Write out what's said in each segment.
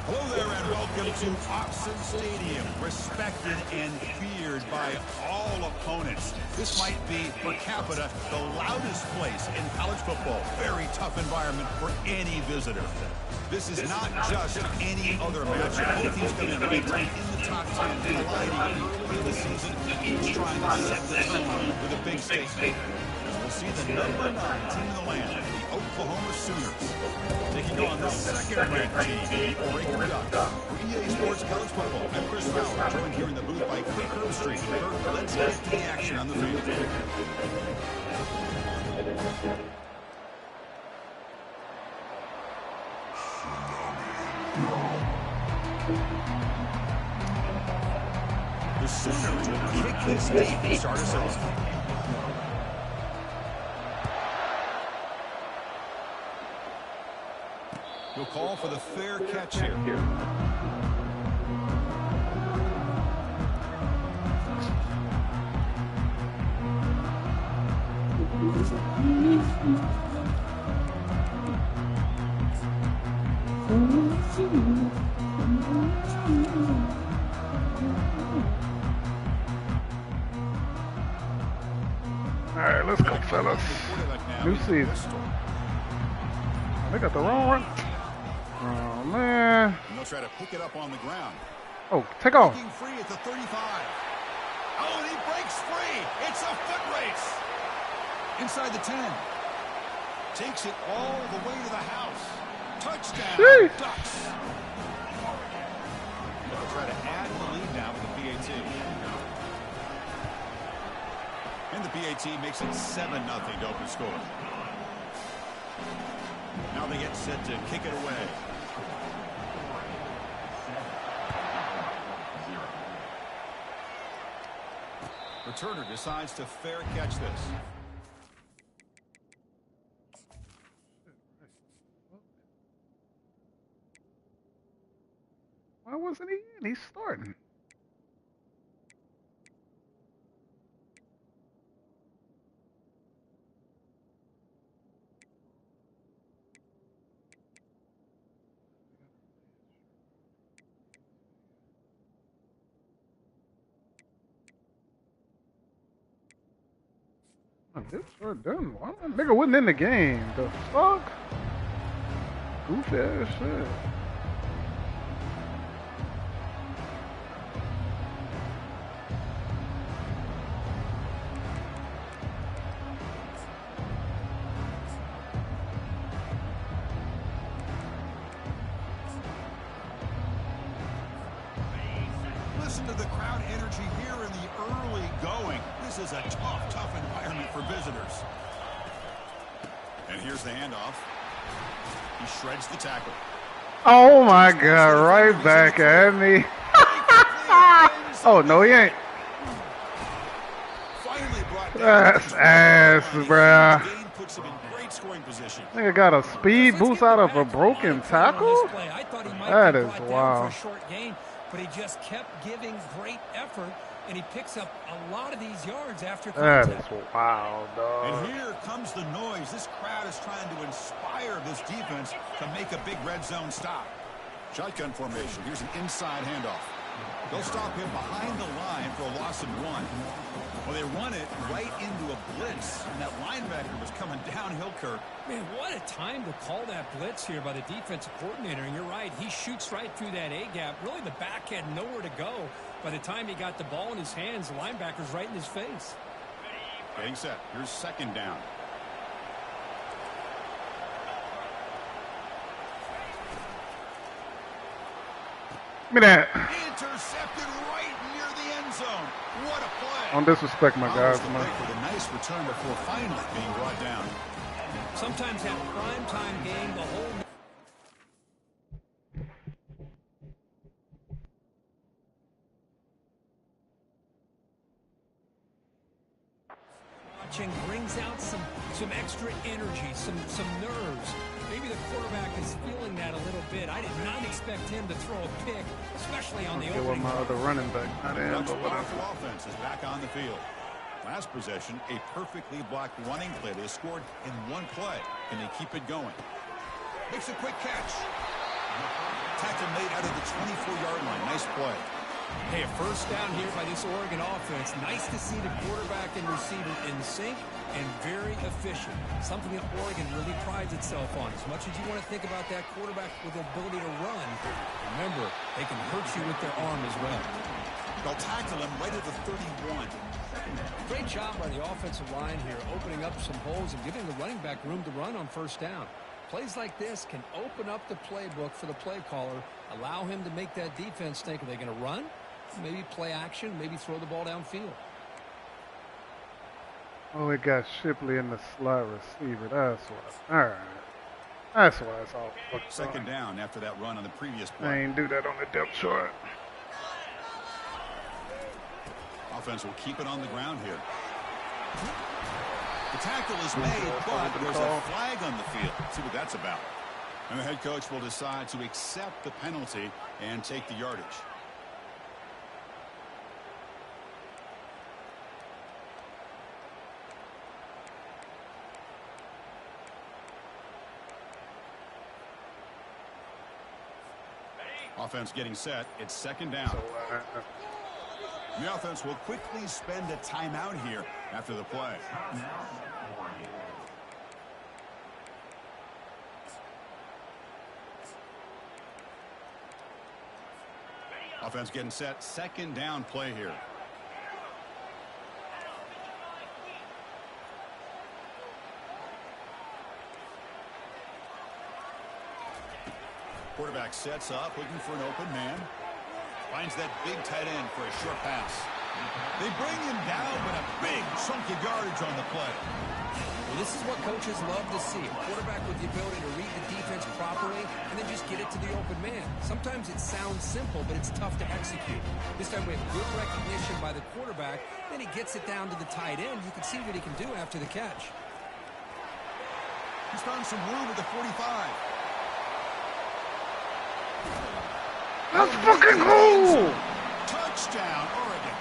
Hello there and welcome to Autzen Stadium, respected and feared by all opponents. This might be, per capita, the loudest place in college football. Very tough environment for any visitor. This is not just any other matchup. Both teams come in ranked in the top 10, colliding early in the season, each trying to set the tone with a big statement. We'll see the number 9 team in the land, the Oklahoma Sooners, taking on the second-ranked team, the Oregon Ducks. For EA Sports College Football, I'm Chris Fowler, joined here in the booth by Kirk Herbstreit. Kirk, let's get to the action on the field. The Sooners will kick this deep to start us off. He'll call for the fair catch here. All right, let's go, fellas. New season. They got the wrong one. Oh, man. And they'll try to pick it up on the ground. Oh, take off. Breaking free at the 35. Oh, and he breaks free. It's a foot race. Inside the 10. Takes it all the way to the house. Touchdown, Jeez. Ducks. They'll try to add the lead now with the PAT. And the PAT makes it 7-0 to open score. Now they get set to kick it away. Returner decides to fair catch this. Why wasn't he in? He's starting. This sure done. Why that nigga wasn't in the game? The fuck? Goofy ass shit. Listen to the crowd energy here in the early going. This is a tough environment for visitors. And here's the handoff. He shreds the tackle. Oh my god, right back at me. Oh, no, he ain't. That's ass, bruh. Nigga got a speed boost out of a broken tackle? That is wild. But he just kept giving great effort, and he picks up a lot of these yards after contact. contact. That is wild, dog. And here comes the noise. This crowd is trying to inspire this defense to make a big red zone stop. Shotgun formation. Here's an inside handoff. They'll stop him behind the line for a loss of 1. Well, they run it right into a blitz, and that linebacker was coming downhill, Kirk. Man, what a time to call that blitz here by the defensive coordinator. And you're right, he shoots right through that A-gap. Really, the back had nowhere to go. By the time he got the ball in his hands, the linebacker's right in his face. Getting set. Here's second down. Give me that. Intercepted right near the end zone. What a play. Don't disrespect my guys, man. With a nice return before finally being brought down. Sometimes that primetime game, the whole... watching brings out some extra energy, some nerves. Maybe the quarterback is feeling that a little bit. I did not expect him to throw a pick, especially on the opening. My other running back. Ducks offense is back on the field. Last possession, a perfectly blocked running play. They scored in one play. Can they keep it going? Makes a quick catch. Tackle made out of the 24-yard line. Nice play. Hey, a first down here by this Oregon offense. Nice to see the quarterback and receiver in sync and very efficient. Something that Oregon really prides itself on. As much as you want to think about that quarterback with the ability to run, remember, they can hurt you with their arm as well. They'll tackle him right at the 31. Great job by the offensive line here, opening up some holes and giving the running back room to run on first down. Plays like this can open up the playbook for the play caller, allow him to make that defense think, are they going to run? Maybe play action, maybe throw the ball downfield. Oh, it got Shipley in the slot receiver. That's why. All right. That's why it's all fucked Second up. down after that run on the previous play. I ain't do that on the depth chart. Offense will keep it on the ground here. The tackle is made, but there's a flag on the field. Let's see what that's about. And the head coach will decide to accept the penalty and take the yardage. Offense getting set. It's second down. The offense will quickly spend a timeout here after the play. Offense getting set. Second down play here. Quarterback sets up, looking for an open man. Finds that big tight end for a short pass. They bring him down, but a big chunk of yardage on the play. Well, this is what coaches love to see. A quarterback with the ability to read the defense properly and then just get it to the open man. Sometimes it sounds simple, but it's tough to execute. This time we have good recognition by the quarterback. Then he gets it down to the tight end. You can see what he can do after the catch. He's found some room at the 45. That's fucking cool! Touchdown, Oregon.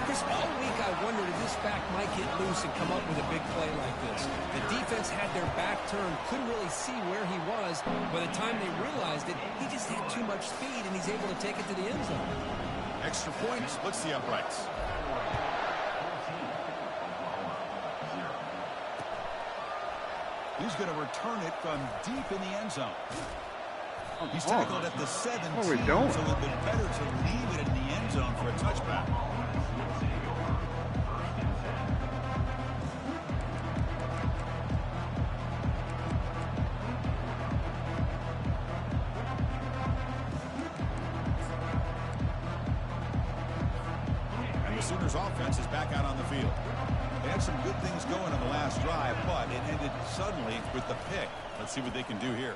Chris, all week I wondered if this back might get loose and come up with a big play like this. The defense had their back turned, couldn't really see where he was. By the time they realized it, he just had too much speed, and he's able to take it to the end zone. Extra point splits the uprights. He's going to return it from deep in the end zone. He's tackled at the 17, what are we doing? so it would be better to leave it in the end zone for a touchback. And the Sooners offense is back out on the field. They had some good things going on the last drive, but it ended suddenly with the pick. Let's see what they can do here.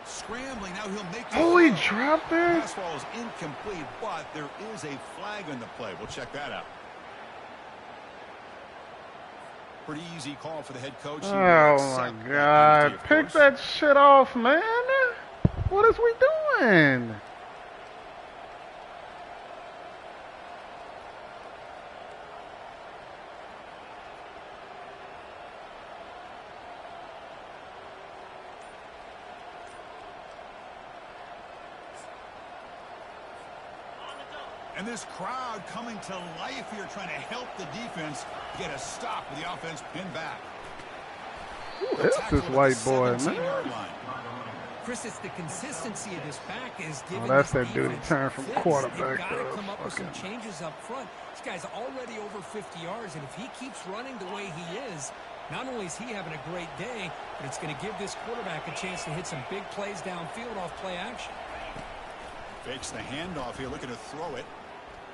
Scrambling, now he'll make the Oh, he throw. dropped it? Pass ball is incomplete, but there is a flag on the play. We'll check that out. Pretty easy call for the head coach. Oh my God. Pick that shit off, man. What is we doing? And this crowd coming to life here, trying to help the defense get a stop with the offense pinned back. Who is this white boy, man? Chris, it's the consistency of this back is giving that's this that dude he defense turned from fits. quarterback They've got to to come up with some fucking- changes up front. This guy's already over 50 yards, and if he keeps running the way he is, not only is he having a great day, but it's going to give this quarterback a chance to hit some big plays downfield off play action. Fakes the handoff here, looking to throw it.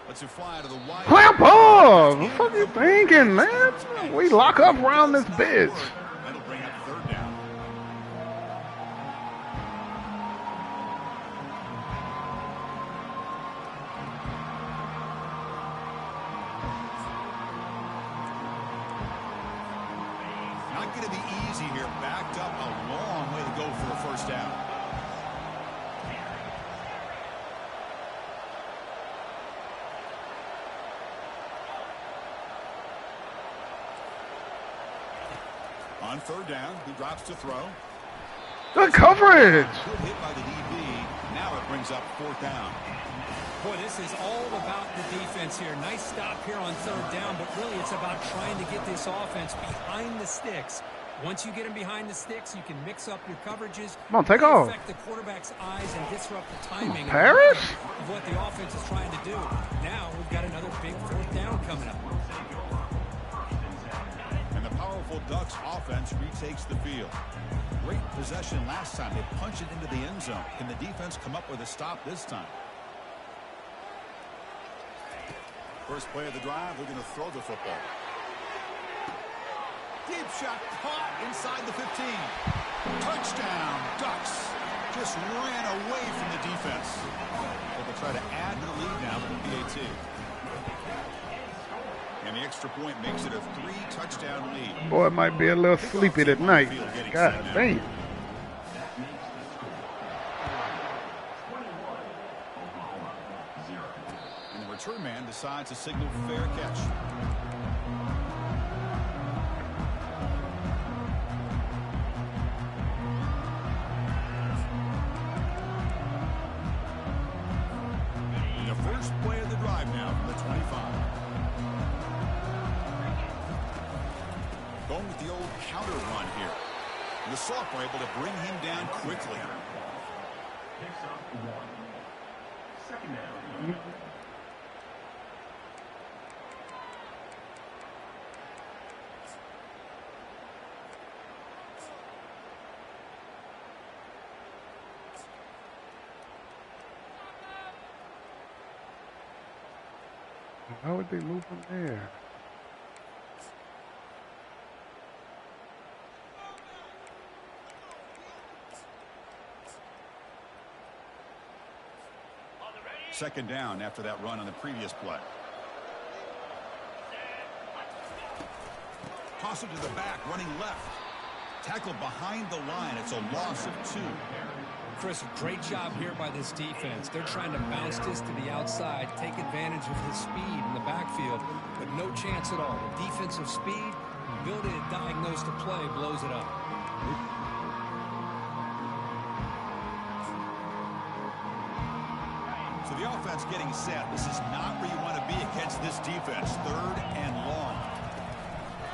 Lets it fly to the wide. Clap off! What the fuck you thinking, man? We lock up around this bitch. That'll bring up third down. Not going to be easy here. Backed up a long way to go for a first down. On third down, he drops to throw. Good coverage. Good hit by the DB. Now it brings up 4th down. Boy, this is all about the defense here. Nice stop here on 3rd down, but really it's about trying to get this offense behind the sticks. Once you get them behind the sticks, you can mix up your coverages. Come on, take off. Affect the quarterback's eyes and disrupt the timing Paris? of what the offense is trying to do. Now we've got another big 4th down coming up. And the powerful Ducks offense retakes the field. Great possession last time. They punch it into the end zone. Can the defense come up with a stop this time? First play of the drive, they're going to throw the football. Deep shot caught inside the 15. Touchdown, Ducks. Just ran away from the defense. But they'll try to add to the lead now with the PAT. And the extra point makes it a 3-touchdown lead. Boy, it might be a little sleepy tonight. God damn. And the return man decides to signal fair catch. And the first play of the drive now from the 25. Going with the old counter run here. And the sophomore able to bring him down quickly. Second down. How would they move from there? Second down after that run on the previous play. Toss it to the back, running left. Tackle behind the line. It's a loss of 2. Chris, great job here by this defense. They're trying to bounce this to the outside, take advantage of his speed in the backfield, but no chance at all. The defensive speed, ability to diagnose the play, blows it up. So the offense getting set. This is not where you want to be against this defense. 3rd and long.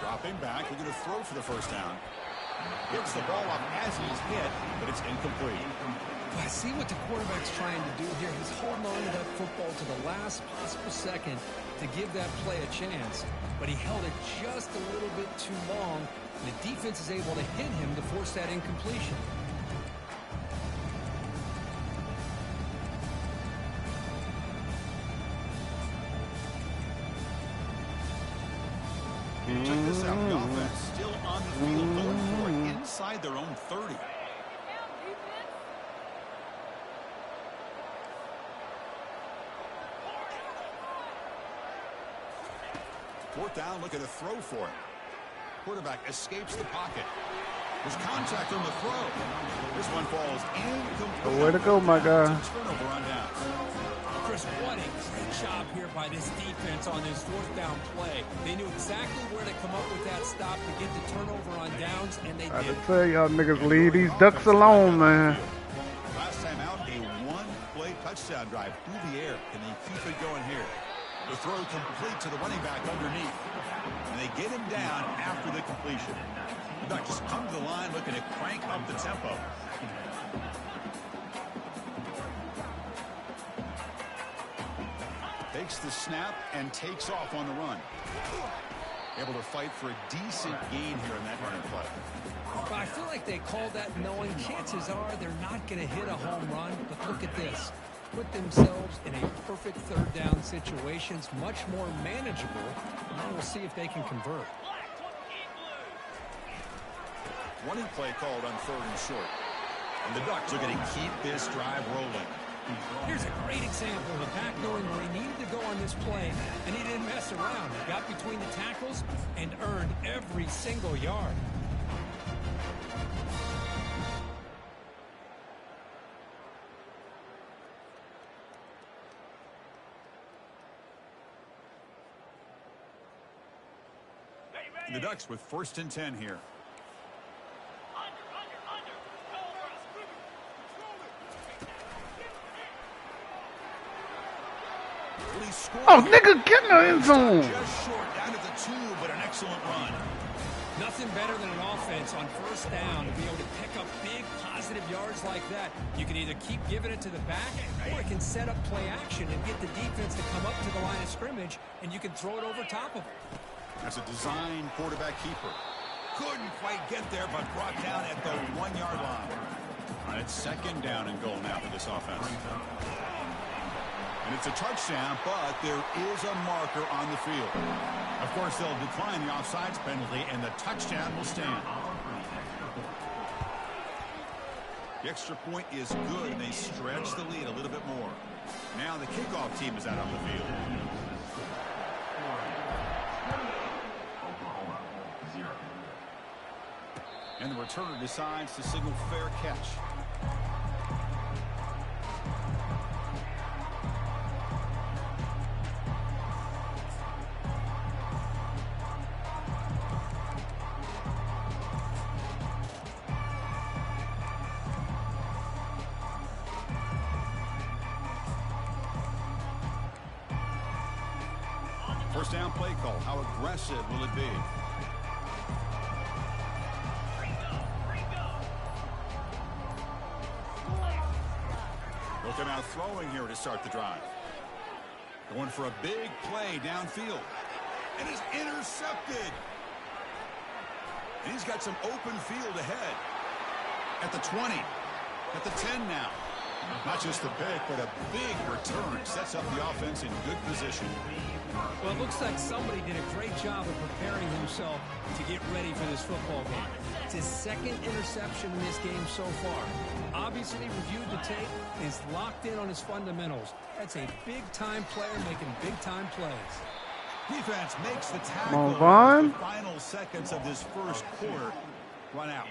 Dropping back. We're going to throw for the first down. Hits the ball up as he's hit, but it's incomplete. I see what the quarterback's trying to do here. He's holding on to that football to the last possible second to give that play a chance, but he held it just a little bit too long. The defense is able to hit him to force that incompletion. Check this out. The offense still on the field, going for it inside their own 30. Fourth down, looking to throw for it. Quarterback escapes the pocket. There's contact on the throw. This one falls incomplete. Way to go, my guy. Turnover on downs. Chris, what a great job here by this defense on this 4th down play. They knew exactly where to come up with that stop to get the turnover on downs, and they I did. can tell y'all niggas leave these Ducks alone, man. Last time out, a 1-play touchdown drive through the air. Can they keep it going here? The throw complete to the running back underneath. And they get him down after the completion. The Ducks come to the line looking to crank up the tempo. Takes the snap and takes off on the run. Able to fight for a decent gain here in that running play. But I feel like they called that knowing chances are they're not going to hit a home run. But look at this. Put themselves in a perfect 3rd down situation. It's much more manageable. Now we'll see if they can convert. Running play called on 3rd and short. And the Ducks are going to keep this drive rolling. Here's a great example of a back knowing where he needed to go on this play, and he didn't mess around. He got between the tackles and earned every single yard. The Ducks with 1st and 10 here. score. Oh, nigga, get in the end zone. Just short, down to the 2, but an excellent run. Nothing better than an offense on first down to be able to pick up big positive yards like that. You can either keep giving it to the back, or it can set up play action and get the defense to come up to the line of scrimmage, and you can throw it over top of it. As a design quarterback keeper. Couldn't quite get there, but brought down at the 1-yard line. And it's second down and goal now for this offense. And it's a touchdown, but there is a marker on the field. Of course, they'll decline the offsides penalty, and the touchdown will stand. The extra point is good, and they stretch the lead a little bit more. Now the kickoff team is out on the field. And the returner decides to signal fair catch. First down play call. How aggressive will it be? Looking out throwing here to start the drive. Going for a big play downfield. And is intercepted. And he's got some open field ahead. At the 20. At the 10 now. Not just the pick, but a big return. Sets up the offense in good position. Well, it looks like somebody did a great job of preparing himself to get ready for this football game. It's his second interception in this game so far. Obviously reviewed the tape, is locked in on his fundamentals. That's a big-time player making big-time plays. Defense makes the tackle. Come on, The final seconds of this first quarter run out.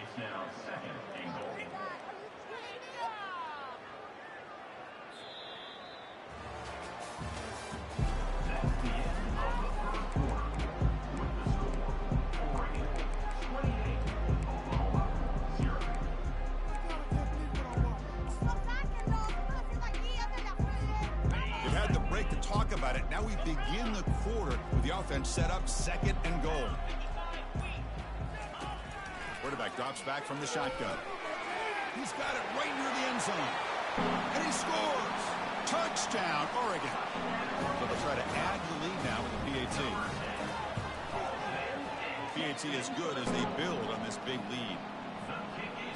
About it. Now we begin the quarter with the offense set up second and goal. Quarterback drops back from the shotgun. He's got it right near the end zone. And he scores. Touchdown, Oregon. So they'll try to add to the lead now with the PAT. PAT is good as they build on this big lead.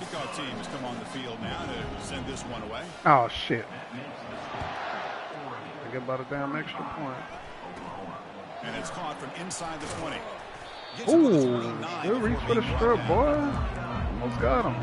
Kickoff team has come on the field now to send this one away. Oh, shit. Get about a damn extra point. And it's caught from inside the 20. Ooh, good reach for the strip, boy. Almost got him.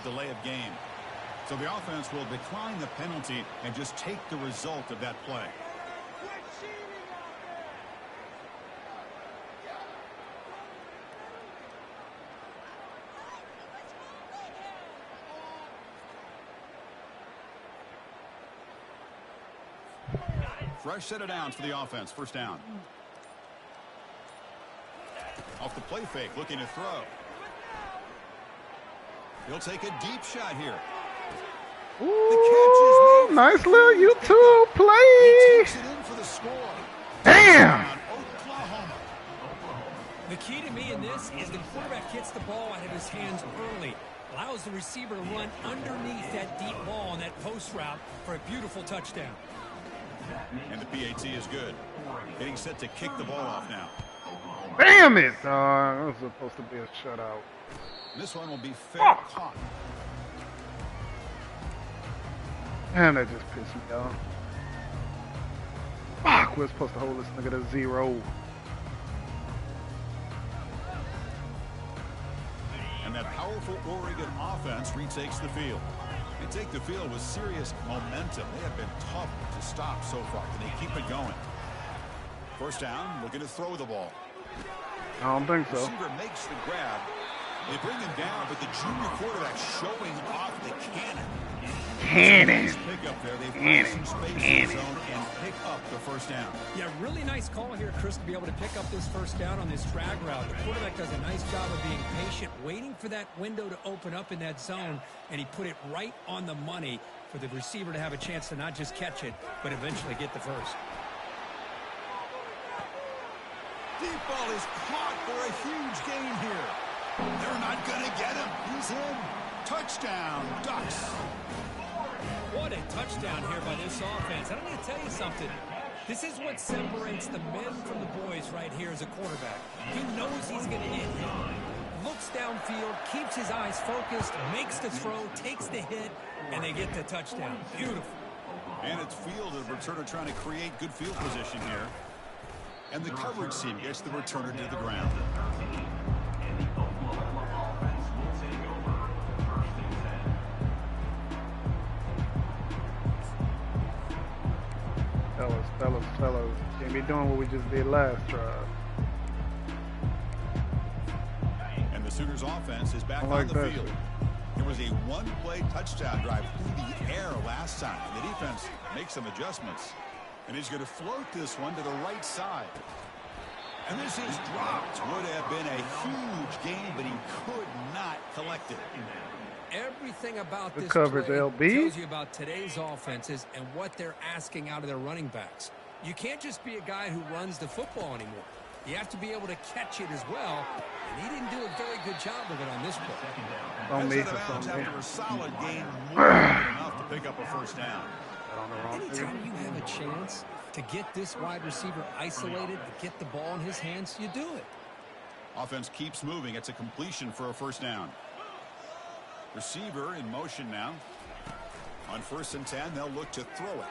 Delay of game. So the offense will decline the penalty and just take the result of that play. Fresh set of downs for the offense. First down. Off the play fake, looking to throw. He'll take a deep shot here. Ooh, nice little YouTube play. He takes it in for the score. Damn. Oklahoma. The key to me in this is the quarterback gets the ball out of his hands early, allows the receiver to run underneath that deep ball on that post route for a beautiful touchdown. And the PAT is good. Getting set to kick the ball off now. Damn it. That was supposed to be a shutout. This one will be fair caught. Man, that just pissed me off. Fuck, we're supposed to hold this nigga to 0. And that powerful Oregon offense retakes the field. They take the field with serious momentum. They have been tough to stop so far, and they keep it going. First down, looking to throw the ball. I don't think so. Receiver makes the grab. They bring him down, but the junior quarterback showing off the cannon. Cannon. Pick up there. They find some space in the zone and pick up the first down. Yeah, really nice call here, Chris, to be able to pick up this first down on this drag route. The quarterback does a nice job of being patient, waiting for that window to open up in that zone, and he put it right on the money for the receiver to have a chance to not just catch it, but eventually get the first. Deep ball is caught for a huge gain here. They're not going to get him. He's in. Touchdown, Ducks. What a touchdown here by this offense. And I'm going to tell you something. This is what separates the men from the boys right here as a quarterback. He knows he's going to get hit. Looks downfield, keeps his eyes focused, makes the throw, takes the hit, and they get the touchdown. Beautiful. And it's fielded. Returner trying to create good field position here. And the coverage team gets the returner to the ground. Fellas. Can't be doing what we just did last drive. And the Sooners offense is back on the field. It was a one-play touchdown drive through the air last time. The defense makes some adjustments. And he's going to float this one to the right side. And this is dropped. Would have been a huge gain, but he could not collect it. Everything about this coverage, play LB tells you about today's offenses and what they're asking out of their running backs. You can't just be a guy who runs the football anymore. You have to be able to catch it as well, and he didn't do a very good job of it on this play. After a solid gain, more than enough to pick up a first down. Anytime you have a chance to get this wide receiver isolated, to get the ball in his hands, you do it. Offense keeps moving. It's a completion for a first down. Receiver in motion now. On 1st and 10, they'll look to throw it.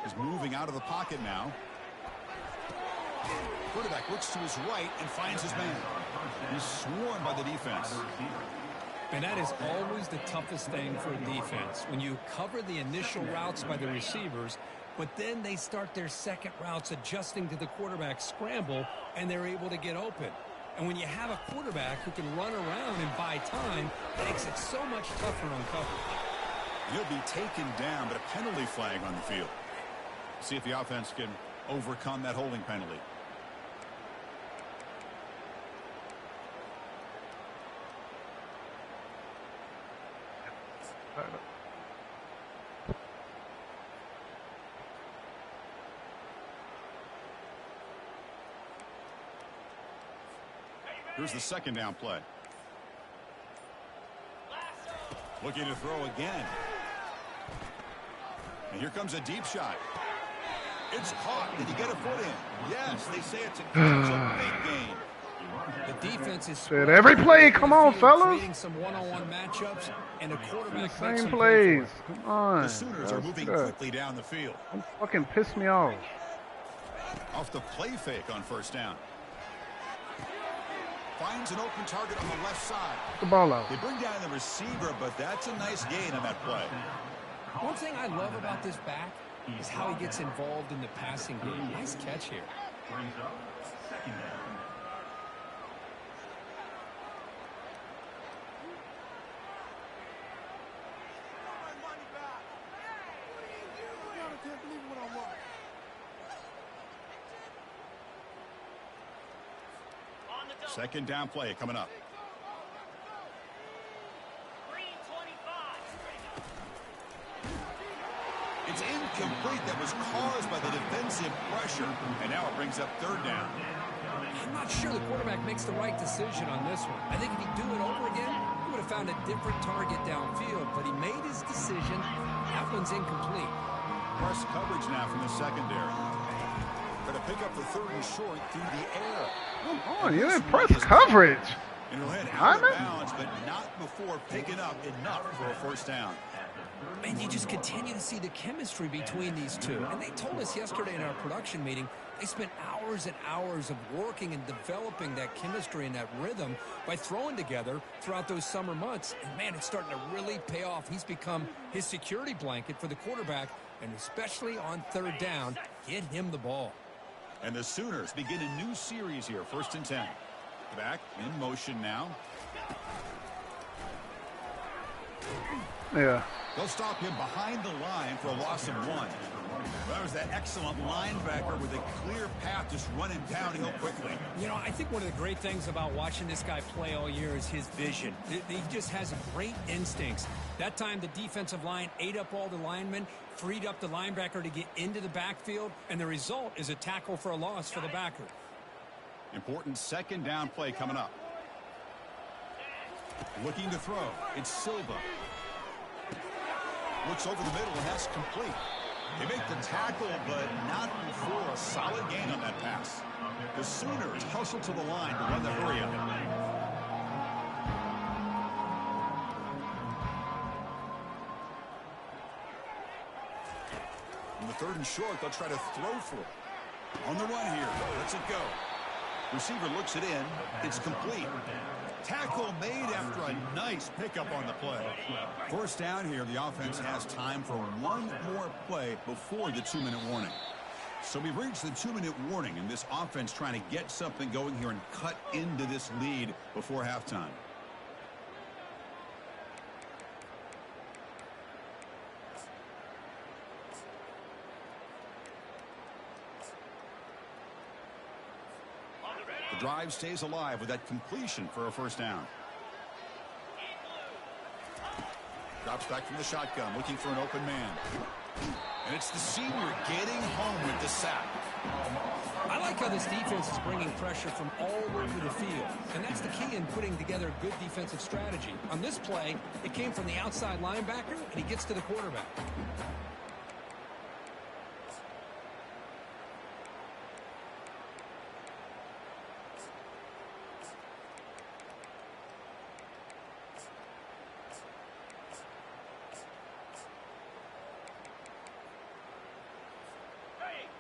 He's moving out of the pocket now. Quarterback looks to his right and finds his man. He's swarmed by the defense. And that is always the toughest thing for a defense. When you cover the initial routes by the receivers, but then they start their second routes adjusting to the quarterback scramble, and they're able to get open. And when you have a quarterback who can run around and buy time, it makes it so much tougher on coverage. He'll be taken down, but a penalty flag on the field. See if the offense can overcome that holding penalty. Here's the second down play. Looking to throw again. And here comes a deep shot. It's caught. Did he get a foot in? Yes, they say it's a big gain. The defense is every play. Come on, fellas. Creating some one-on-one matchups, and the quarterback same plays. Come on. The Sooners are moving quickly down the field. Don't fucking piss me off. Off the play fake on first down. Finds an open target on the left side. Get the ball out. They bring down the receiver, but that's a nice gain on that play. One thing I love about this back is how he gets involved in the passing game. Nice catch here. Brings up second down. Second down play coming up. It's incomplete. That was caused by the defensive pressure, and now it brings up third down. I'm not sure the quarterback makes the right decision on this one. I think if he'd do it over again, he would have found a different target downfield, but he made his decision. That one's incomplete. Press coverage now from the secondary. Going to pick up the third and short through the air. Come on, you didn't press coverage. And he'll head out of bounds, but not before picking up enough for a first down. And you just continue to see the chemistry between these two. And they told us yesterday in our production meeting, they spent hours and hours of working and developing that chemistry and that rhythm by throwing together throughout those summer months. And, man, it's starting to really pay off. He's become his security blanket for the quarterback, and especially on third down, get him the ball. And the Sooners begin a new series here, 1st and 10. Back in motion now. Yeah. They'll stop him behind the line for a loss of 1. That was that excellent linebacker with a clear path just running downhill quickly. You know, I think one of the great things about watching this guy play all year is his vision. He just has great instincts. That time the defensive line ate up all the linemen, freed up the linebacker to get into the backfield, and the result is a tackle for a loss for the backer. Important 2nd down play coming up. Looking to throw. It's Silva. Looks over the middle and that's complete. They make the tackle, but not before a solid gain on that pass. The Sooners hustle to the line to run the hurry up. On the 3rd and short, they'll try to throw for it. On the run here, lets it go. Receiver looks it in. It's complete. Tackle made after a nice pickup on the play. 1st down here, the offense has time for one more play before the 2-minute warning. So we've reached the 2-minute warning, and this offense trying to get something going here and cut into this lead before halftime. The drive stays alive with that completion for a 1st down. Drops back from the shotgun, looking for an open man. And it's the senior getting home with the sack. I like how this defense is bringing pressure from all over the field, and that's the key in putting together a good defensive strategy. On this play, it came from the outside linebacker, and he gets to the quarterback.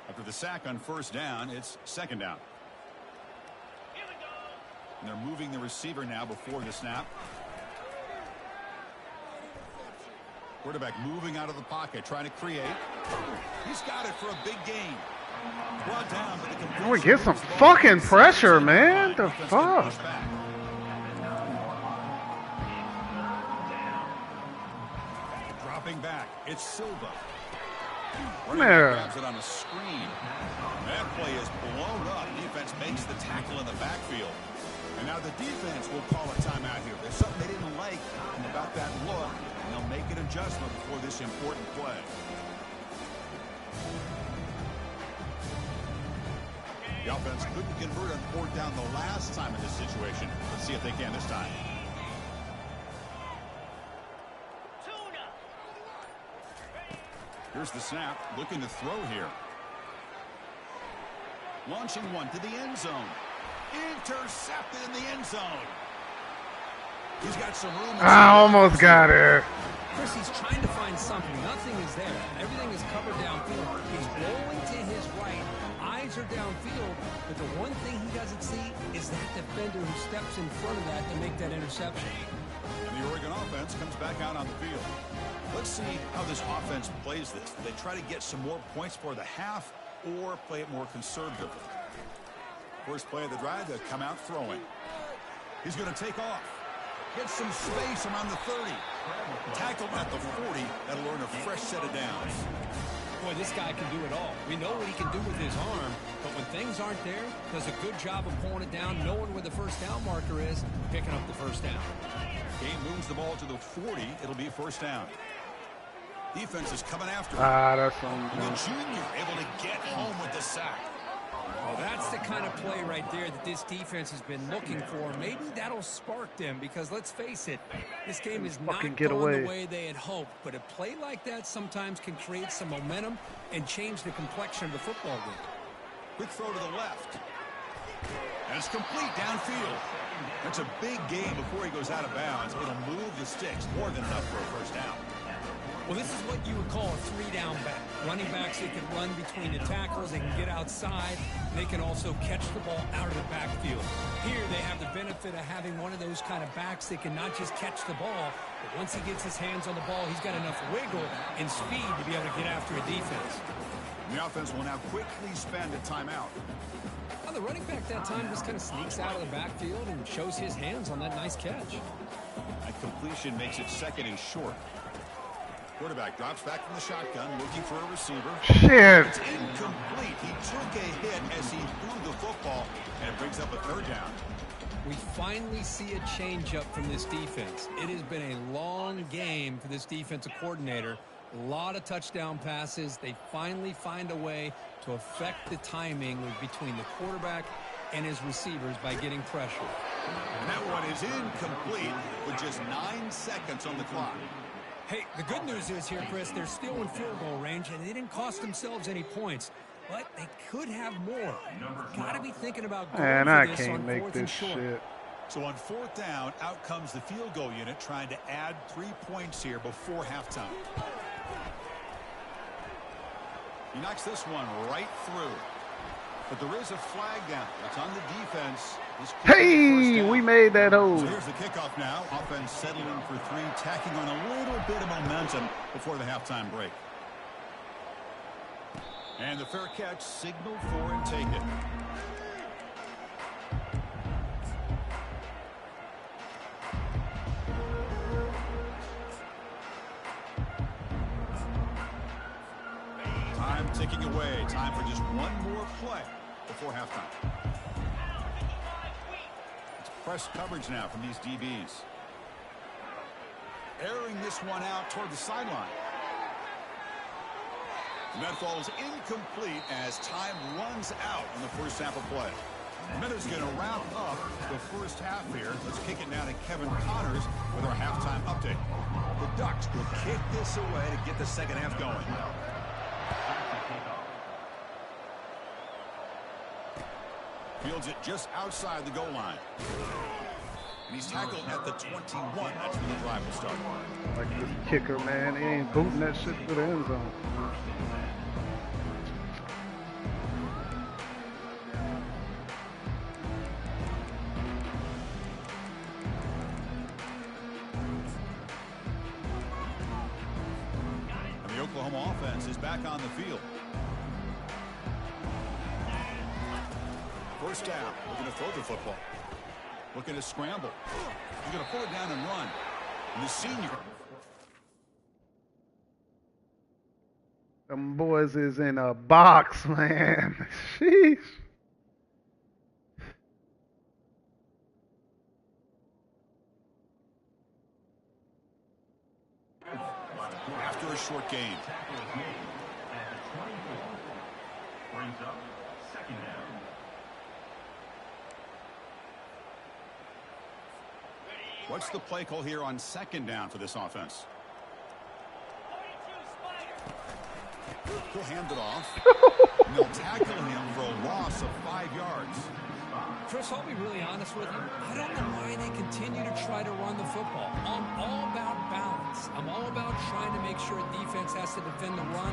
After the sack on 1st down, it's 2nd down. And they're moving the receiver now before the snap. Quarterback moving out of the pocket, trying to create. He's got it for a big gain. Brought down, but the completion. We get some fucking pressure, man. The fuck? Dropping back, it's Silva. There. Grabs it on a screen. That play is blown up. Defense makes the tackle in the backfield. And now the defense will call a timeout here. There's something they didn't like about that look, and they'll make an adjustment before this important play. The offense couldn't convert on 4th down the last time in this situation. Let's see if they can this time. Here's the snap, looking to throw here. Launching one to the end zone. Intercepted in the end zone. He's got some room. I almost got it. Chris, he's trying to find something. Nothing is there. Everything is covered downfield. He's rolling to his right. Eyes are downfield. But the one thing he doesn't see is that defender who steps in front of that to make that interception. And the Oregon offense comes back out on the field. Let's see how this offense plays this. They try to get some more points for the half or play it more conservatively. First play of the drive, they come out throwing. He's going to take off. Get some space around the 30. Tackled at the 40. That'll earn a fresh set of downs. Boy, this guy can do it all. We know what he can do with his arm, but when things aren't there, does a good job of pulling it down, knowing where the 1st down marker is, picking up the 1st down. Game moves the ball to the 40. It'll be 1st down. Defense is coming after him. That's on. The junior able to get home with the sack. Well, that's the kind of play right there that this defense has been looking for. Maybe that'll spark them because, let's face it, this game is not going the way they had hoped. But a play like that sometimes can create some momentum and change the complexion of the football game. Quick throw to the left. And it's complete downfield. That's a big gain before he goes out of bounds. It'll move the sticks more than enough for a 1st down. Well, this is what you would call a three-down back. Running backs, they can run between the tackles, they can get outside, they can also catch the ball out of the backfield. Here, they have the benefit of having one of those kind of backs that can not just catch the ball, but once he gets his hands on the ball, he's got enough wiggle and speed to be able to get after a defense. The offense will now quickly spend a timeout. Well, the running back that time just kind of sneaks out of the backfield and shows his hands on that nice catch. That completion makes it second and short. Quarterback drops back from the shotgun, looking for a receiver. Shit. It's incomplete. He took a hit as he threw the football, and it brings up a third down. We finally see a change-up from this defense. It has been a long game for this defensive coordinator. A lot of touchdown passes. They finally find a way to affect the timing between the quarterback and his receivers by getting pressure. And that one is incomplete with just 9 seconds on the clock. Hey, the good news is here, Chris, they're still in field goal range, and they didn't cost themselves any points. But they could have more. Got to be thinking about going Man, for I this can't on make fourth and this short. shit. So on fourth down, out comes the field goal unit trying to add 3 points here before halftime. He knocks this one right through. But there is a flag down. It's on the defense. Hey, we made that hole. So here's the kickoff now. Offense settling for 3, tacking on a little bit of momentum before the halftime break. And the fair catch, signal for and take it. Time ticking away. Time for just one more play before halftime. It's press coverage now from these DBs. Airing this one out toward the sideline. And that falls incomplete as time runs out on the first half of play. Minutes going to wrap up the first half here. Let's kick it now to Kevin Connors with our halftime update. The Ducks will kick this away to get the second half going. Fields it just outside the goal line. And he's tackled at the 21. That's when the drive will start. Like this kicker, man. He ain't booting that shit to the end zone. And the Oklahoma offense is back on the field. First down. Looking to throw the football. Looking to scramble. He's going to pull it down and run. And the senior. Them boys is in a box, man. Sheesh. After a short game. Brings up second down. What's the play call here on second down for this offense? He'll hand it off. And they'll tackle him for a loss of 5 yards. Chris, I'll be really honest with you. I don't know why they continue to try to run the football. I'm all about balance. I'm all about trying to make sure a defense has to defend the run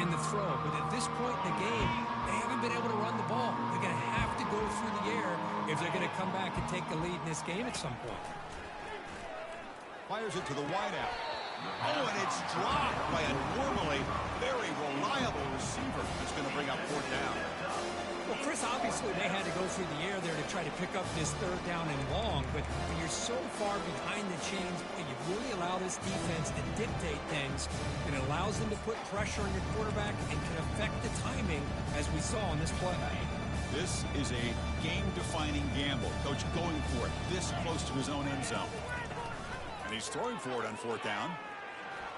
and the throw. But at this point in the game, they haven't been able to run the ball. They're going to have to go through the air if they're going to come back and take the lead in this game at some point. Fires it to the wideout. Oh, and it's dropped by a normally very reliable receiver. That's going to bring up fourth down. Well, Chris, obviously they had to go through the air there to try to pick up this third down and long, but when you're so far behind the chains, you really allow this defense to dictate things, and it allows them to put pressure on your quarterback and can affect the timing, as we saw on this play. This is a game-defining gamble. Coach going for it this close to his own end zone. And he's throwing for it on fourth down.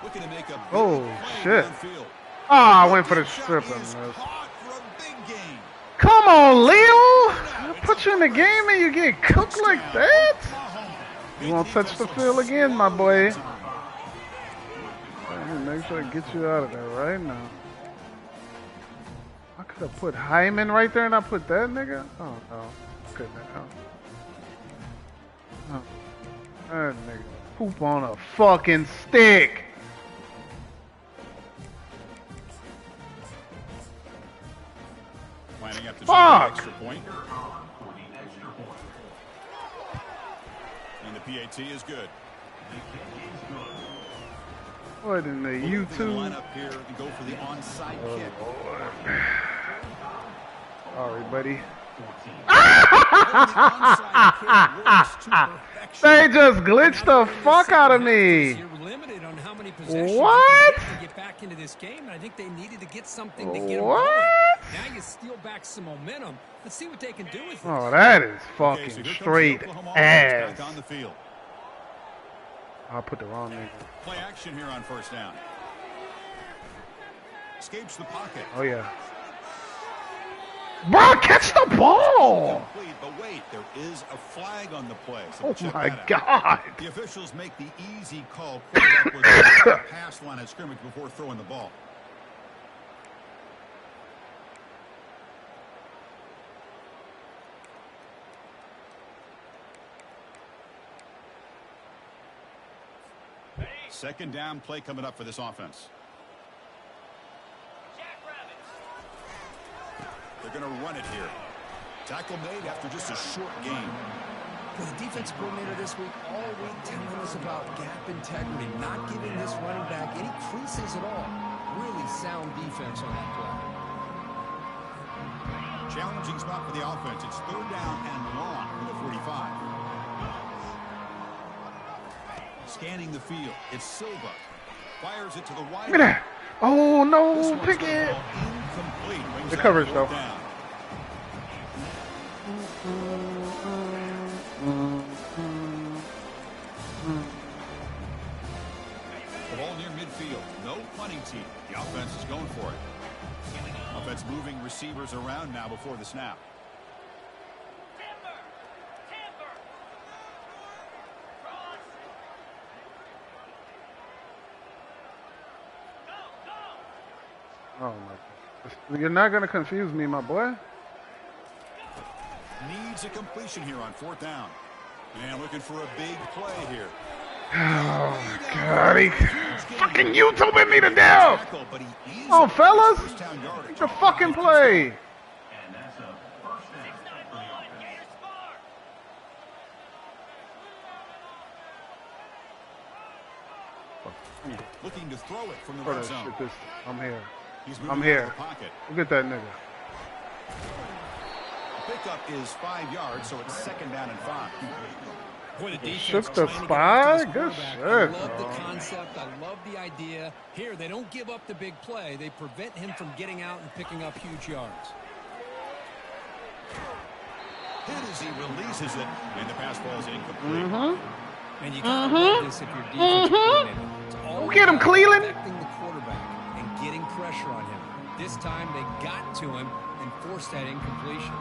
Looking to make a big play shit. downfield. Ah, I went for the strip. Caught for a big gain. Come on, Leo. I put you in the game and you get cooked like that? You won't touch the field again, my boy. Let me make sure I get you out of there right now. I could have put Hyman right there and I put that nigga? Oh, no. Couldn't have. Oh. That nigga poop on a fucking stick. point. And the PAT is good. What in the YouTube? Line up here and go for the onside kick. Sorry, buddy. They They just glitched the fuck out of me. You're limited on how many possessions What? you can get to get back into this game, and I think they needed to get something to get them What? going. Now you steal back some momentum. Let's see what they can do with it. Oh, that is fucking straight ass. on the field. I'll put the wrong nigga. Play action here on first down. Escapes the pocket. Oh, yeah. Bro, catch the ball! Complete, but wait, there is a flag on the play. So Oh, check my that out. God. The officials make the easy call. Quarterback was at the pass line of scrimmage before throwing the ball. Second down play coming up for this offense. They're going to run it here. Tackle made after just a short game. The defense coordinator this week, all week, telling us about gap integrity, not giving this running back any creases at all. Really sound defense on that play. Challenging spot for the offense. It's third down and long for the 45. Scanning the field. It's Silva. Fires it to the wide. Look at that. Oh, This no, one's pick gonna it. fall incomplete. Brings The up coverage, fourth though. down. The ball near midfield. No punting team. The offense is going for it. Offense moving receivers around now before the snap. Oh, my God. You're not going to confuse me, my boy. Needs a completion here on fourth down. And looking for a big play here. Oh, God. He fucking YouTubing me to death. Tackle, but he easily Oh, fellas. first down yardage. It's a fucking play. And that's a first down for the offense. Looking to throw it from the Throw red that zone. shit this I'm here. He's I'm moving out of here. the pocket. Look at that nigga. Pickup is 5 yards, so it's second down and 5. Boy, the defense Shook the trying to get after spy? this Good quarterback. shit. I love the concept. I love the idea. Here, they don't give up the big play. They prevent him from getting out and picking up huge yards. Hit as he releases it, and the pass ball is incomplete. And you gotta love this if you're defensive coordinator. It's all Get him, about Cleveland. protecting the quarterback and getting pressure on him. This time they got to him and forced that incompletion.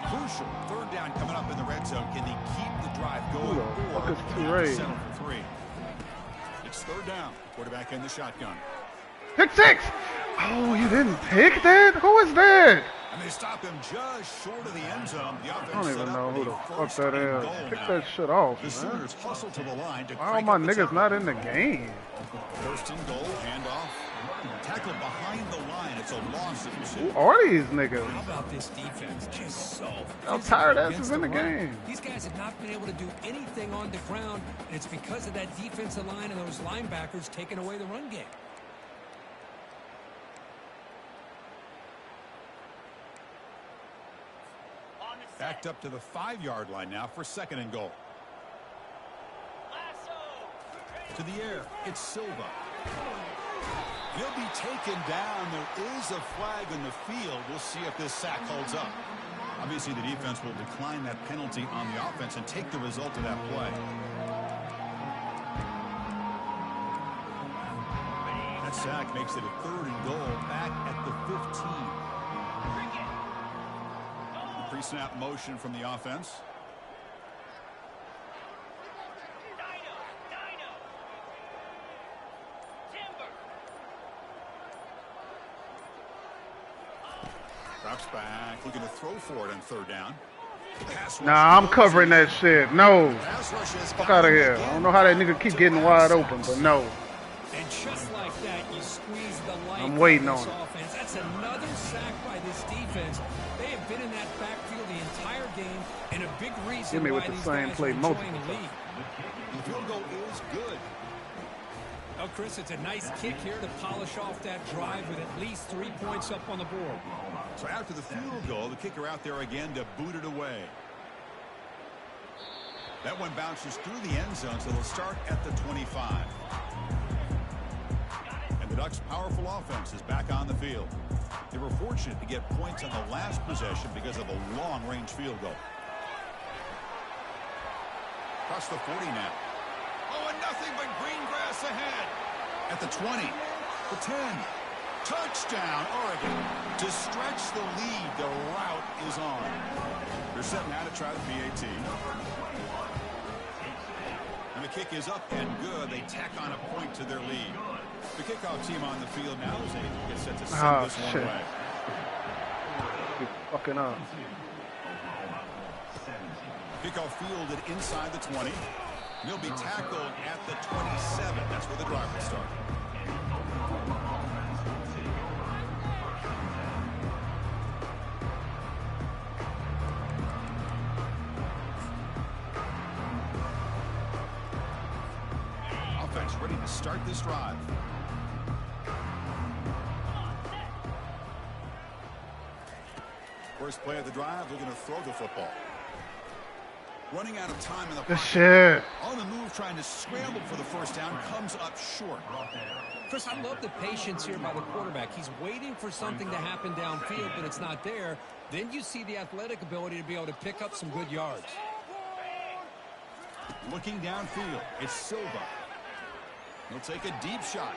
Crucial third down coming up in the red zone. Can they keep the drive going, Who the fuck or is do they have to Toure? settle for 3? It's third down. Quarterback in the shotgun. Pick six. Oh, you didn't pick that? Who is that? And they stop him just short of the end zone. The offense I don't set even up know with who a the fuck first that and is. goal Pick now. that shit off, The man. Sooners hustle to the line to Why are crank my up the niggas tempo. not in the game? First and goal, handoff. Tackle behind the line. It's a loss of Who 2. are these niggas? How about this defense? Just so How physical tired asses against in the run. game? These guys have not been able to do anything on the ground, and it's because of that defensive line and those linebackers taking away the run game. Backed up to the 5-yard line now for second and goal. To the air, it's Silva. He'll be taken down. There is a flag in the field. We'll see if this sack holds up. Obviously, the defense will decline that penalty on the offense and take the result of that play. That sack makes it a third and goal back at the 15. The pre-snap motion from the offense. Drops back, looking to throw for it on third down. Nah, I'm covering that shit. No. Fuck out of here. I don't know how that nigga keep getting wide open, but no. And just like that, you squeeze the life I'm waiting out of on this it. offense. That's another sack by this defense. They have been in that backfield the entire game, and a big reason Give me why with the these same guys play are enjoying multiple the lead. The field goal is good. Oh, Chris, it's a nice kick here to polish off that drive with at least 3 points up on the board. So after the field goal, the kicker out there again to boot it away. That one bounces through the end zone, so they'll start at the 25. And the Ducks' powerful offense is back on the field. They were fortunate to get points on the last possession because of a long-range field goal. Across the 40 now. Oh, and nothing but green grass ahead. At the 20, the 10. Touchdown, Oregon. To stretch the lead, the route is on. They're set now to try the PAT. And the kick is up and good. They tack on a point to their lead. The kickoff team on the field now as they get set to send this one away. Keep fucking up. Kickoff fielded inside the 20. He'll be tackled at the 27. That's where the drive will start. Offense ready to start this drive. First play of the drive, they're going to throw the football. Running out of time in the Good pocket. shit. On the move, trying to scramble for the first down, comes up short. Chris, I love the patience here by the quarterback. He's waiting for something to happen downfield, but it's not there. Then you see the athletic ability to be able to pick up some good yards. Looking downfield, it's Silva. He'll take a deep shot.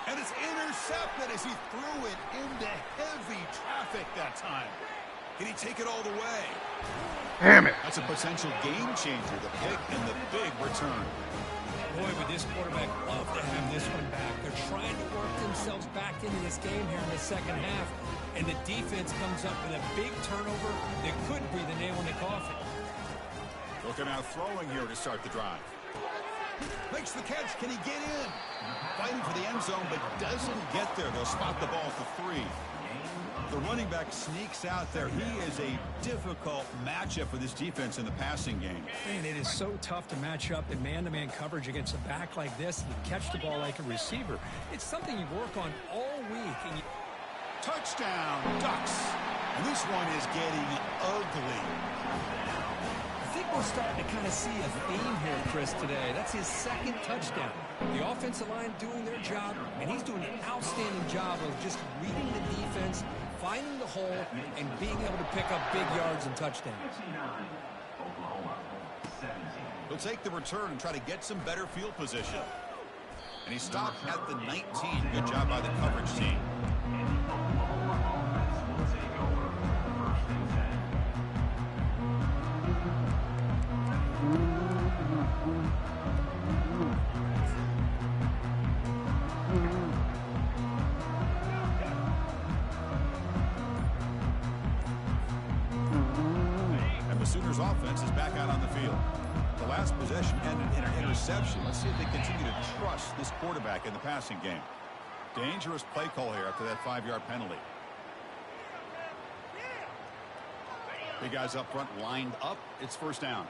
And it's intercepted as he threw it into heavy traffic that time. Can he take it all the way? Damn it. That's a potential game changer, the pick and the big return. Boy, would this quarterback love to have this one back. They're trying to work themselves back into this game here in the second half, and the defense comes up with a big turnover that could be the nail in the coffin. Looking out throwing here to start the drive. Makes the catch. Can he get in? Fighting for the end zone, but doesn't get there. They'll spot the ball at the 3. The running back sneaks out there. He is a difficult matchup for this defense in the passing game. Man, it is so tough to match up in man-to-man coverage against a back like this and catch the ball like a receiver. It's something you work on all week. And Touchdown, Ducks. And this one is getting ugly. I think we're starting to kind of see a theme here, Chris, today. That's his second touchdown. The offensive line doing their job, and he's doing an outstanding job of just reading the defense, finding the hole, and being able to pick up big yards and touchdowns. He'll take the return and try to get some better field position. And he stopped at the 19. Good job by the coverage team. Sooners offense is back out on the field. The last possession ended in an interception. Let's see if they continue to trust this quarterback in the passing game. Dangerous play call here after that 5-yard penalty. Big guys up front lined up. It's first down.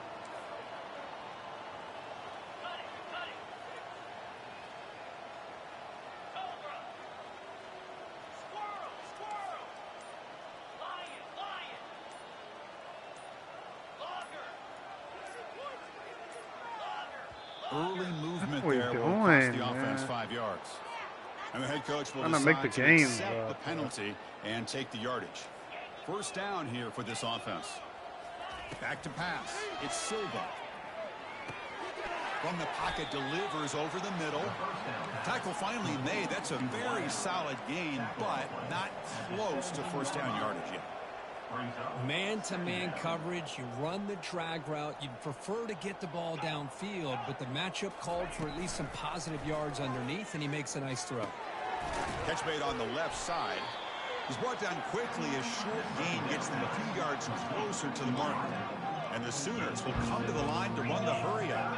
Early movement there will cost the offense 5 yards. And the head coach will decide to accept the penalty and take the yardage. First down here for this offense. Back to pass. It's Silva. From the pocket, delivers over the middle. Tackle finally made. That's a very solid gain, but not close to first down yardage yet. Man-to-man coverage, you run the drag route. You'd prefer to get the ball downfield, but the matchup called for at least some positive yards underneath, and he makes a nice throw. Catch made on the left side. He's brought down quickly. A short gain gets them a few yards closer to the mark. And the Sooners will come to the line to run the hurry up.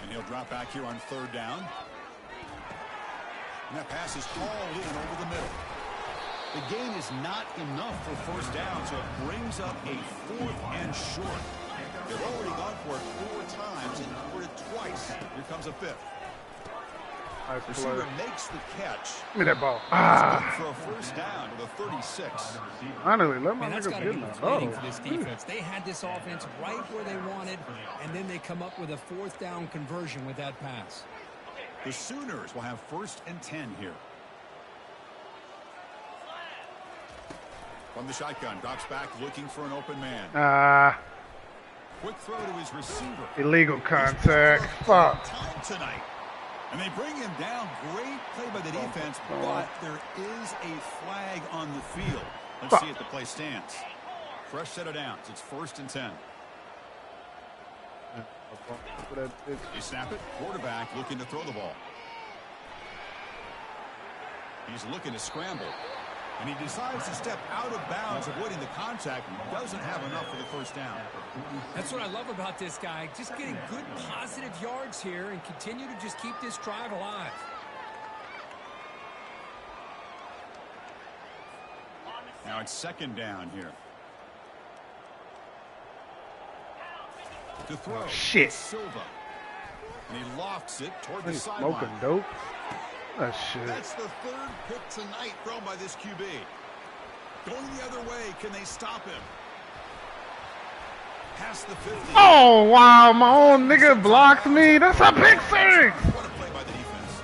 And he'll drop back here on 3rd down. And that pass is hauled in over the middle. The gain is not enough for 1st down, so it brings up a 4th and short. They've already gone for it 4 times and scored it twice. Here comes a 5th. Nice Receiver play. makes the catch. Give me that ball. For a 1st down to the 36. Finally, let my Man, that's nigga got to get be in deflating the for this defense. They had this offense right where they wanted, and then they come up with a 4th down conversion with that pass. The Sooners will have 1st and 10 here. From the shotgun, drops back looking for an open man. Quick throw to his receiver. Illegal contact. Fuck. Time tonight. And they bring him down. Great play by the defense, but there is a flag on the field. Let's see if the play stands. Fresh set of downs. It's 1st and 10. They snap it. Quarterback looking to throw the ball. He's looking to scramble. And he decides to step out of bounds, avoiding the contact. Doesn't have enough for the 1st down. That's what I love about this guy. Just getting good positive yards here and continue to just keep this drive alive. Now it's 2nd down here. To throw. Shit. Silva. And he lofts it toward the He's sideline. smoking dope. That shit. That's the 3rd pick tonight thrown by this QB. Going the other way, can they stop him? Past the 50. Oh, wow. My own nigga blocked me. That's a big thing. What a play by the defense.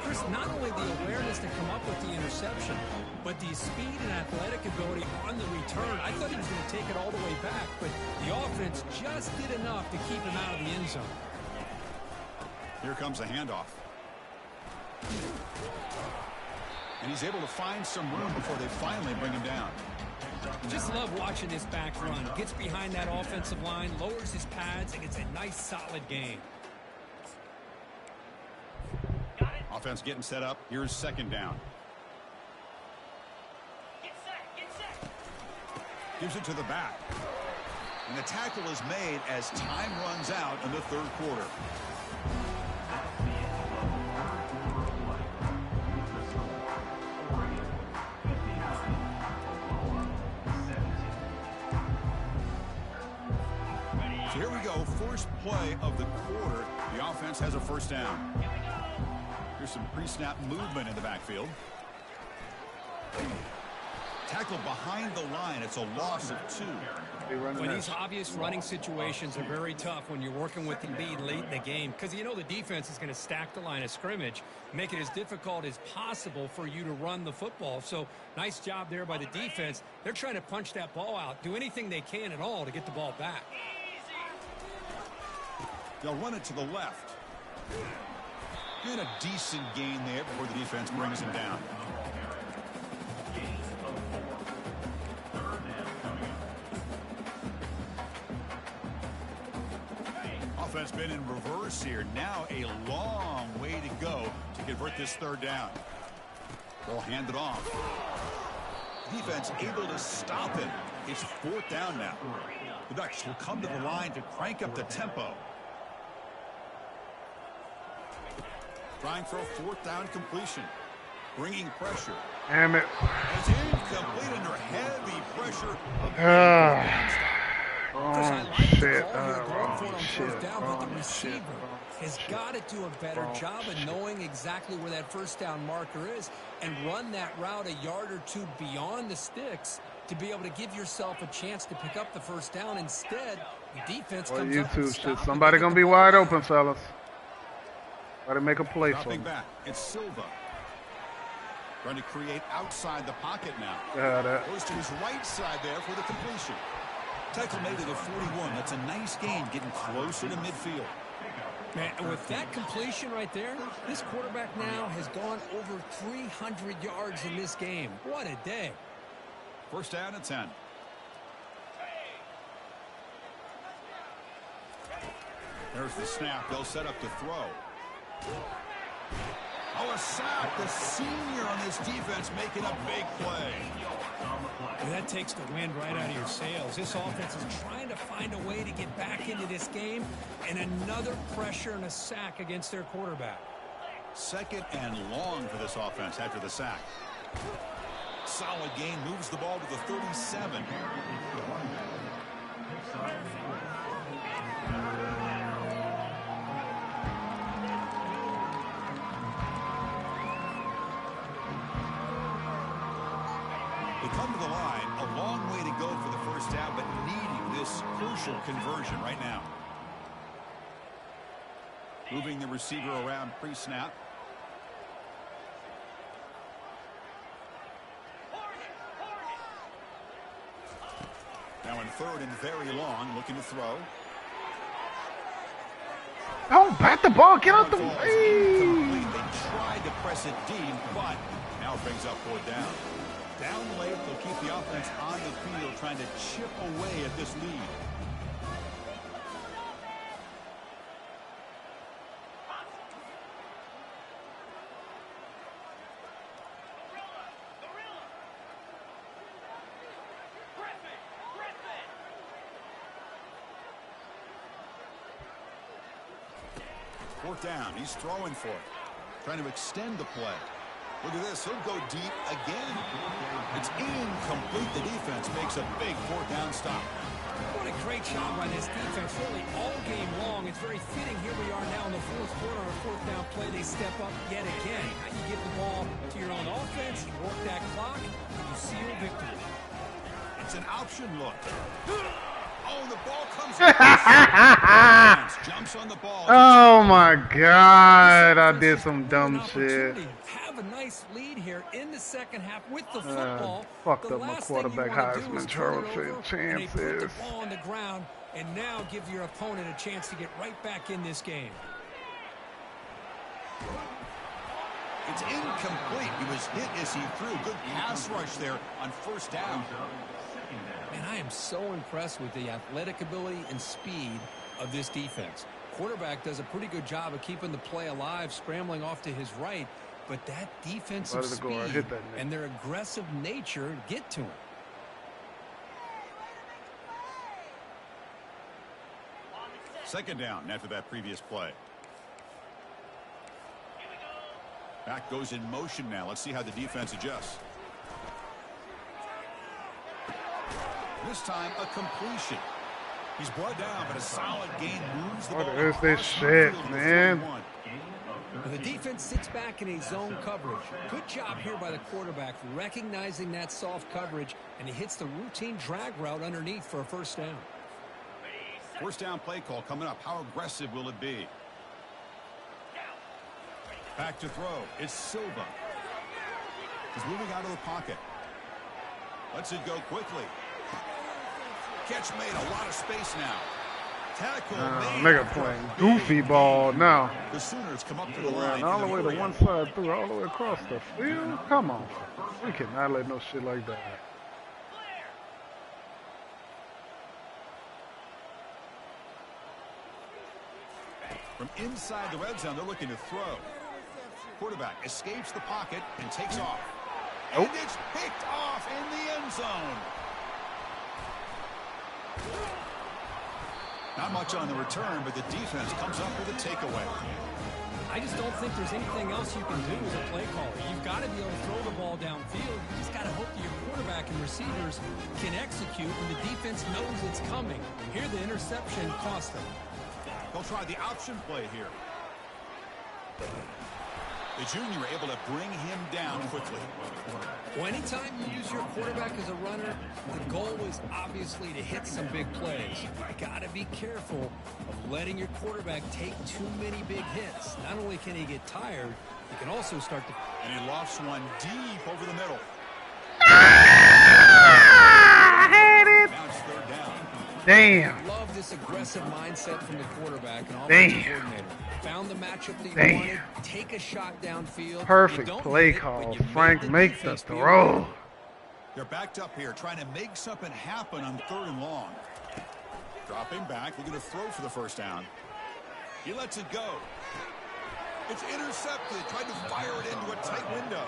Chris, not only the awareness to come up with the interception, but the speed and athletic ability on the return. I thought he was going to take it all the way back, but the offense just did enough to keep him out of the end zone. Here comes a handoff. And he's able to find some room before they finally bring him down. Just love watching this back run. Gets behind that offensive line, lowers his pads, and gets a nice solid gain. Offense getting set up. Here's 2nd down. Gives it to the back. And the tackle is made as time runs out in the 3rd quarter. So here we go, first play of the quarter. The offense has a 1st down. Here's some pre-snap movement in the backfield. Tackle behind the line. It's a loss of 2. Well, these obvious running situations are very tough when you're working with the lead late in the game because you know the defense is going to stack the line of scrimmage, make it as difficult as possible for you to run the football. So nice job there by the defense. They're trying to punch that ball out, do anything they can at all to get the ball back. They'll run it to the left. And a decent gain there before the defense brings him down. Offense been in reverse here. Now a long way to go to convert this 3rd down. They'll hand it off. Defense able to stop it. It's 4th down now. The Ducks will come to the line to crank up the tempo. Trying for a 4th down completion. Bringing pressure. Damn it. It's incomplete under heavy pressure. Oh, shit. On fourth down, but the receiver has got to do a better job of knowing exactly where that 1st down marker is and run that route a yard or 2 beyond the sticks to be able to give yourself a chance to pick up the 1st down. Instead, the defense comes up and stops. Somebody going to be wide open, fellas. Gotta make a play for him. Back. It's Silva. Trying to create outside the pocket now. Goes to his right side there for the completion. Tackle made it at 41. That's a nice gain, getting closer to midfield. Man, with that completion right there, this quarterback now has gone over 300 yards in this game. What a day. 1st down and 10. There's the snap. They'll set up to throw. Oh, a sack. The senior on this defense making a big play. And that takes the wind right out of your sails. This offense is trying to find a way to get back into this game, and another pressure and a sack against their quarterback. 2nd and long for this offense after the sack. Solid gain, moves the ball to the 37. They come to the line, a long way to go for the first down, but needing this crucial conversion right now. Moving the receiver around pre-snap. Now in 3rd and very long, looking to throw. Oh, bat the ball. Get out the Ball is way. incomplete. They tried to press it deep, but now it brings up 4th down. Down late, they'll keep the offense on the field, trying to chip away at this lead. Fourth down, he's throwing for it. Trying to extend the play. Look at this, he'll go deep again. It's incomplete. The defense makes a big 4th down stop. What a great job by this defense, really all game long. It's very fitting. Here we are now in the 4th quarter. Our 4th down play, they step up yet again. How you get the ball to your own offense, you work that clock, you seal victory. It's an option look. Oh, the ball comes out. Jumps on the ball. Oh my God! I did some dumb shit. Have a nice lead here in the 2nd half with the football. Fucked up my quarterback Heisman Trophy chances. Put the ball on the ground and now give your opponent a chance to get right back in this game. It's incomplete. He was hit as he threw. Good pass rush there on 1st down. And I am so impressed with the athletic ability and speed of this defense. Quarterback does a pretty good job of keeping the play alive, scrambling off to his right, but that defensive speed and their aggressive nature get to him. Second down after that previous play. Back goes in motion now. Let's see how the defense adjusts. This time, a completion. He's brought down, but a solid gain moves the ball. What is this shit, man? The defense sits back in a zone coverage. Good job here by the quarterback, recognizing that soft coverage, and he hits the routine drag route underneath for a 1st down. 1st down play call coming up. How aggressive will it be? Back to throw. It's Silva. He's moving out of the pocket. Lets it go quickly. Catch made, a lot of space now. Tackle made. Nigga playing goofy ball now. The Sooners come up to the line. All the way to one side through, all the way across the field. Come on. We cannot let no shit like that. From inside the red zone, they're looking to throw. Quarterback escapes the pocket and takes off. And it's picked off in the end zone. Not much on the return, but the defense comes up with a takeaway. I just don't think there's anything else you can do as a play caller. You've got to be able to throw the ball downfield. You just got to hope that your quarterback and receivers can execute, and the defense knows it's coming. Here, the interception cost them. They'll try the option play here. The junior able to bring him down quickly. Well, anytime you use your quarterback as a runner, the goal is obviously to hit some big plays. You got to be careful of letting your quarterback take too many big hits. Not only can he get tired, he can also start to... And he lofts one deep over the middle. I hate it. Now it's 3rd down. Damn. Love this aggressive mindset from the quarterback and Damn. offensive coordinator. Found the matchup that you wanted. Take a shot downfield. Perfect play call. Frank, make the throw. They're backed up here, trying to make something happen on 3rd and long. Dropping back, looking to throw for the 1st down. He lets it go. It's intercepted. Tried to fire it into a tight window.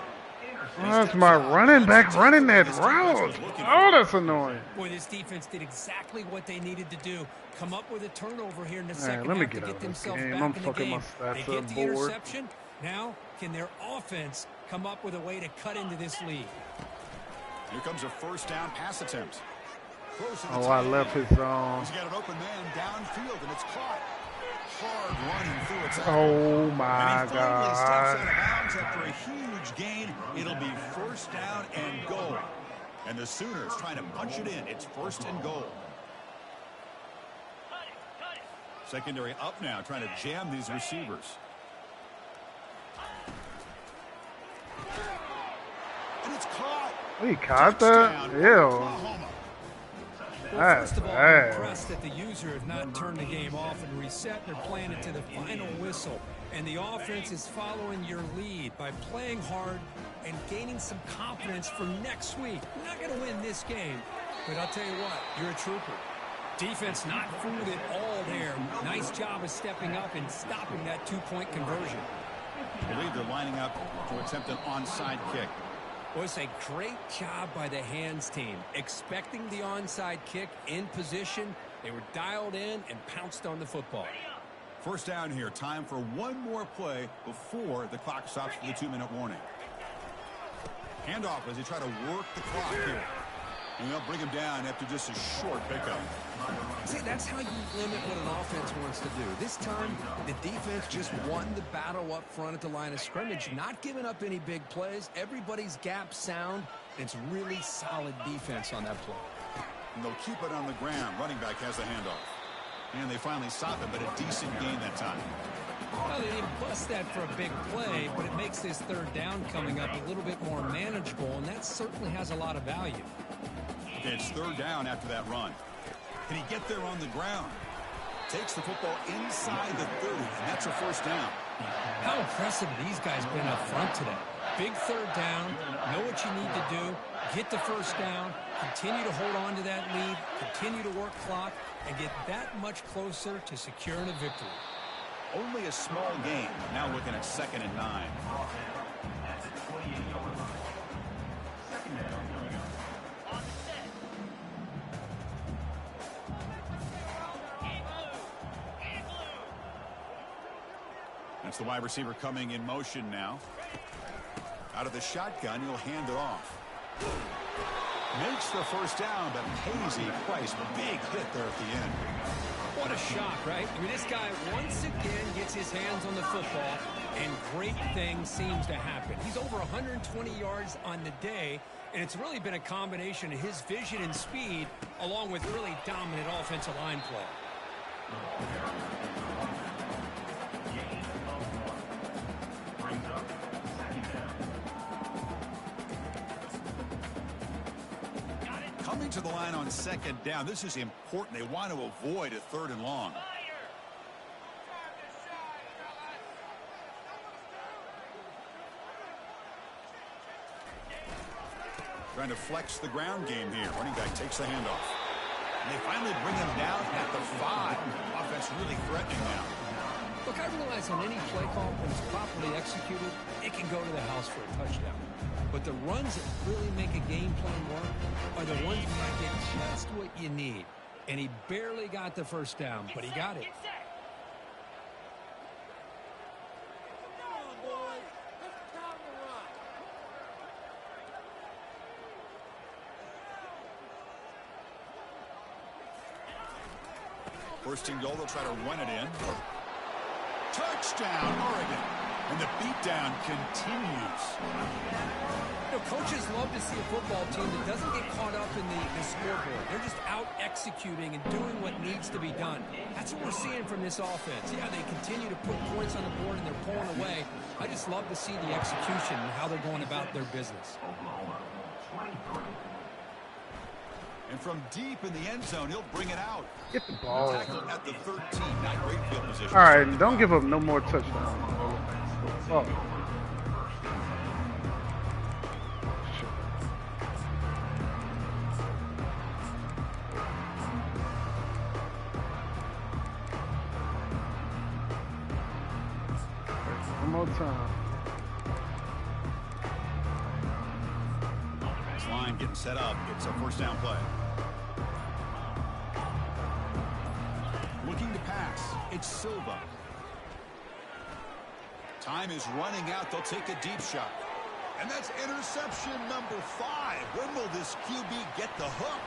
That's my running back running that route. Oh, that's annoying. Boy, this defense did exactly what they needed to do. Come up with a turnover here in the second let me half get to out get of this themselves game. back I'm in the fucking game. my They stats get up the bored. interception. Now, can their offense come up with a way to cut into this lead? Here comes a first down pass attempt. Close to the Oh, I tail. left his He's got an open man downfield, and it's caught. Hard running through its Oh my and he finally steps out of God. bounds after a huge gain. It'll be first down and goal. And the Sooners trying to punch it in. It's first and goal. Secondary up now, trying to jam these receivers. And it's caught. We caught that? Ew. Oklahoma. Well, first of all, I'm That's impressed that the user have not turned the game off and reset. They're playing it to the final whistle. And the offense is following your lead by playing hard and gaining some confidence for next week. You're not going to win this game, but I'll tell you what, you're a trooper. Defense not fooled at all there. Nice job of stepping up and stopping that two-point conversion. I believe they're lining up to attempt an onside kick. Well, it's a great job by the hands team. Expecting the onside kick in position, they were dialed in and pounced on the football. First down here. Time for one more play before the clock stops for the 2-minute warning. Handoff as they try to work the clock here. And they'll bring him down after just a short pickup. See, that's how you limit what an offense wants to do. This time, the defense just won the battle up front at the line of scrimmage, not giving up any big plays. Everybody's gap sound. It's really solid defense on that play. And they'll keep it on the ground. Running back has the handoff. And they finally stop it, but a decent gain that time. Well, they didn't bust that for a big play, but it makes this third down coming up a little bit more manageable, and that certainly has a lot of value. Okay, it's third down after that run. Can he get there on the ground? Takes the football inside the 30, and that's a first down. How impressive these guys been up front today. Big third down, know what you need to do, get the first down, continue to hold on to that lead, continue to work clock, and get that much closer to securing a victory. Only a small gain. Now looking at 2nd and 9. That's the wide receiver coming in motion now. Out of the shotgun, he'll hand it off. Makes the first down, but Hazy Price, big hit there at the end. What a shock, right? I mean, this guy once again gets his hands on the football, and great things seems to happen. He's over 120 yards on the day, and it's really been a combination of his vision and speed, along with really dominant offensive line play. Coming to the line on 2nd down. This is important. They want to avoid a 3rd and long. Trying to flex the ground game here. Running back takes the handoff. And they finally bring him down at the 5. Offense really threatening now. Look, I realize on any play call, when it's properly executed, it can go to the house for a touchdown. But the runs that really make a game plan work are the ones that get just what you need. And he barely got the first down, but he got it. First and goal, they'll try to run it in. Touchdown, Oregon. And the beatdown continues. You know, coaches love to see a football team that doesn't get caught up in the scoreboard. They're just out executing and doing what needs to be done. That's what we're seeing from this offense. Yeah, they continue to put points on the board and they're pulling away. I just love to see the execution and how they're going about their business. And from deep in the end zone, he'll bring it out. Get the ball. Tackle at the 13. Not great field position. All right, don't give up no more touchdowns. Oh. more time. This line getting set up. It's a first down play. Looking to pass. It's Silva. Time is running out. They'll take a deep shot. And that's interception number 5. When will this QB get the hook?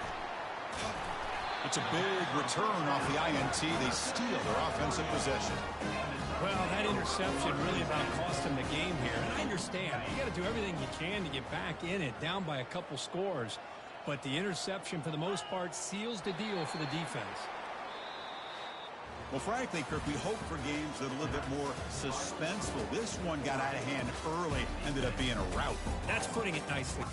It's a big return off the INT. They steal their offensive possession. Well, that interception really about cost him the game here. And I understand. You got to do everything you can to get back in it, down by a couple scores. But the interception, for the most part, seals the deal for the defense. Well, frankly, Kirk, we hope for games that are a little bit more suspenseful. This one got out of hand early, ended up being a rout. That's putting it nicely.